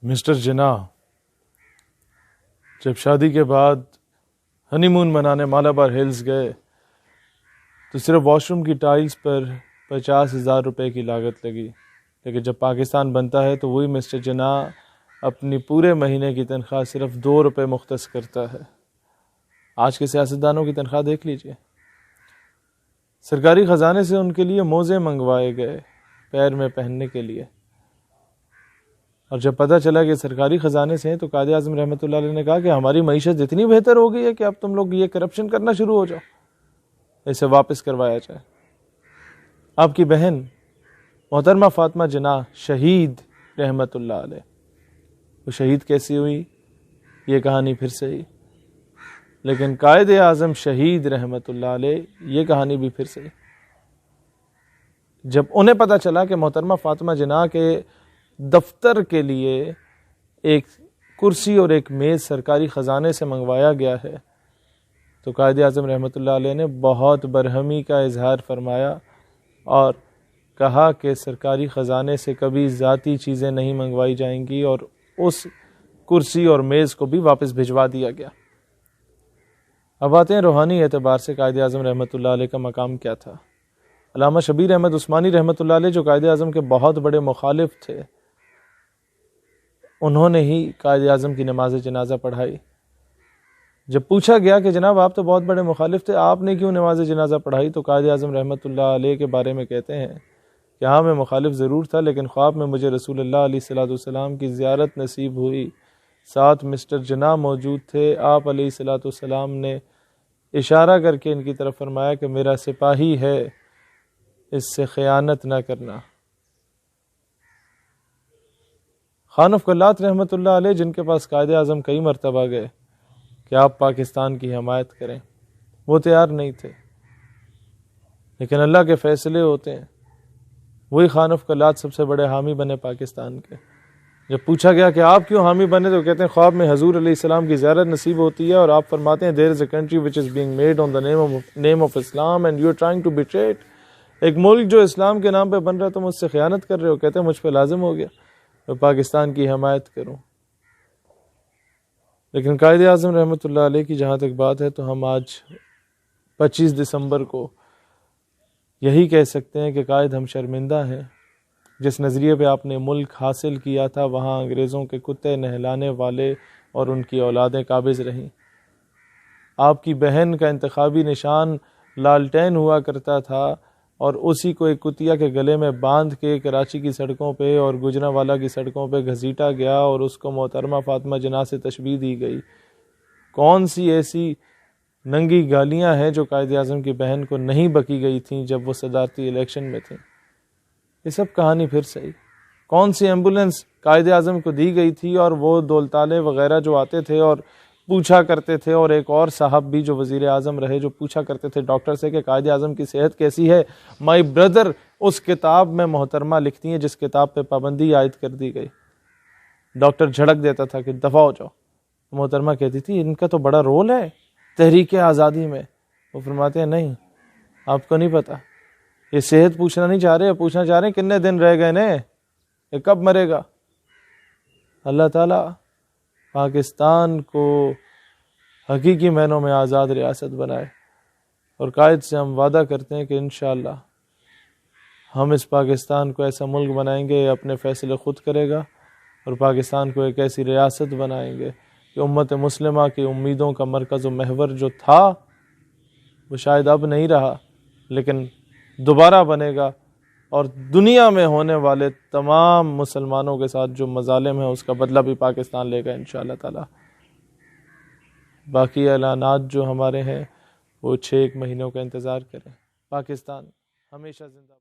Mister جناح جب شادی کے بعد ہنی مون منانے مالابار ہلز گئے تو صرف واش روم کی ٹائلز پر 50,000 روپے کی لاگت لگی، لیکن جب پاکستان بنتا ہے تو وہی مسٹر جناح اپنی پورے مہینے کی تنخواہ صرف 2 روپے مختص کرتا ہے۔ آج کے سیاستدانوں کی تنخواہ دیکھ لیجئے، سرکاری خزانے سے ان کے لیے موزے منگوائے گئے پیر میں پہننے کے لیے، اور جب پتہ چلا کہ سرکاری خزانے سے ہیں تو قائد اعظم رحمۃ اللہ علیہ نے کہا کہ ہماری معیشت اتنی بہتر ہو گئی ہے کہ اب تم لوگ یہ کرپشن کرنا شروع ہو جاؤ، اسے واپس کروایا جائے۔ آپ کی بہن محترمہ فاطمہ جناح شہید رحمۃ اللہ علیہ، وہ شہید کیسی ہوئی یہ کہانی پھر سے ہی، لیکن قائد اعظم شہید رحمۃ اللہ علیہ یہ کہانی بھی پھر سے ہی۔ جب انہیں پتہ چلا کہ محترمہ فاطمہ جناح کے دفتر کے لیے ایک کرسی اور ایک میز سرکاری خزانے سے منگوایا گیا ہے تو قائد اعظم رحمۃ اللہ علیہ نے بہت برہمی کا اظہار فرمایا اور کہا کہ سرکاری خزانے سے کبھی ذاتی چیزیں نہیں منگوائی جائیں گی، اور اس کرسی اور میز کو بھی واپس بھجوا دیا گیا۔ اب آتے ہیں روحانی اعتبار سے قائد اعظم رحمۃ اللہ علیہ کا مقام کیا تھا۔ علامہ شبیر احمد عثمانی رحمۃ اللہ علیہ جو قائد اعظم کے بہت بڑے مخالف تھے، انہوں نے ہی قائد اعظم کی نماز جنازہ پڑھائی۔ جب پوچھا گیا کہ جناب آپ تو بہت بڑے مخالف تھے، آپ نے کیوں نماز جنازہ پڑھائی، تو قائد اعظم رحمۃ اللہ علیہ کے بارے میں کہتے ہیں کہ ہاں میں مخالف ضرور تھا، لیکن خواب میں مجھے رسول اللہ علیہ الصلوۃ والسلام کی زیارت نصیب ہوئی، ساتھ مسٹر جناح موجود تھے، آپ علیہ الصلوۃ والسلام نے اشارہ کر کے ان کی طرف فرمایا کہ میرا سپاہی ہے، اس سے خیانت نہ کرنا۔ خان آف کلات رحمۃ اللہ علیہ جن کے پاس قائد اعظم کئی مرتبہ گئے کہ آپ پاکستان کی حمایت کریں، وہ تیار نہیں تھے، لیکن اللہ کے فیصلے ہوتے ہیں۔ وہی خان آف کلات سب سے بڑے حامی بنے پاکستان کے۔ جب پوچھا گیا کہ آپ کیوں حامی بنے تو کہتے ہیں خواب میں حضور علیہ السلام کی زیارت نصیب ہوتی ہے اور آپ فرماتے ہیں there is a country which is being made on the name of Islam and you are trying to betray it۔ ایک ملک جو اسلام کے نام پہ بن رہا ہے تم اس سے خیانت کر رہے ہو۔ کہتے ہیں مجھ پہ لازم ہو گیا میں پاکستان کی حمایت کروں۔ لیکن قائد اعظم رحمۃ اللہ علیہ کی جہاں تک بات ہے تو ہم آج 25 دسمبر کو یہی کہہ سکتے ہیں کہ قائد ہم شرمندہ ہیں۔ جس نظریے پہ آپ نے ملک حاصل کیا تھا وہاں انگریزوں کے کتے نہلانے والے اور ان کی اولادیں قابض رہیں۔ آپ کی بہن کا انتخابی نشان لالٹین ہوا کرتا تھا اور اسی کو ایک کتیا کے گلے میں باندھ کے کراچی کی سڑکوں پہ اور گجرانوالہ کی سڑکوں پہ گھسیٹا گیا اور اس کو محترمہ فاطمہ جناح سے تشبیہ دی گئی۔ کون سی ایسی ننگی گالیاں ہیں جو قائد اعظم کی بہن کو نہیں بکی گئی تھیں جب وہ صدارتی الیکشن میں تھیں؟ یہ سب کہانی پھر صحیح۔ کون سی ایمبولنس قائد اعظم کو دی گئی تھی اور وہ دولتالے وغیرہ جو آتے تھے اور پوچھا کرتے تھے، اور ایک اور صاحب بھی جو وزیر اعظم رہے جو پوچھا کرتے تھے ڈاکٹر سے کہ قائد اعظم کی صحت کیسی ہے، مائی بردر اس کتاب میں محترمہ لکھتی ہیں جس کتاب پہ پابندی عائد کر دی گئی۔ ڈاکٹر جھڑک دیتا تھا کہ دفع ہو جاؤ، محترمہ کہتی تھی ان کا تو بڑا رول ہے تحریک آزادی میں۔ وہ فرماتے ہیں نہیں، آپ کو نہیں پتا، یہ صحت پوچھنا نہیں چاہ رہے، پوچھنا چاہ رہے ہیں کتنے دن رہ گئے نے، یہ کب مرے گا۔ اللہ تعالیٰ پاکستان کو حقیقی معنوں میں آزاد ریاست بنائے، اور قائد سے ہم وعدہ کرتے ہیں کہ انشاءاللہ ہم اس پاکستان کو ایسا ملک بنائیں گے، اپنے فیصلے خود کرے گا، اور پاکستان کو ایک ایسی ریاست بنائیں گے کہ امت مسلمہ کی امیدوں کا مرکز و محور جو تھا وہ شاید اب نہیں رہا، لیکن دوبارہ بنے گا، اور دنیا میں ہونے والے تمام مسلمانوں کے ساتھ جو مظالم ہیں اس کا بدلہ بھی پاکستان لے گا انشاءاللہ تعالی۔ باقی اعلانات جو ہمارے ہیں وہ 6 مہینوں کا انتظار کریں۔ پاکستان ہمیشہ زندہ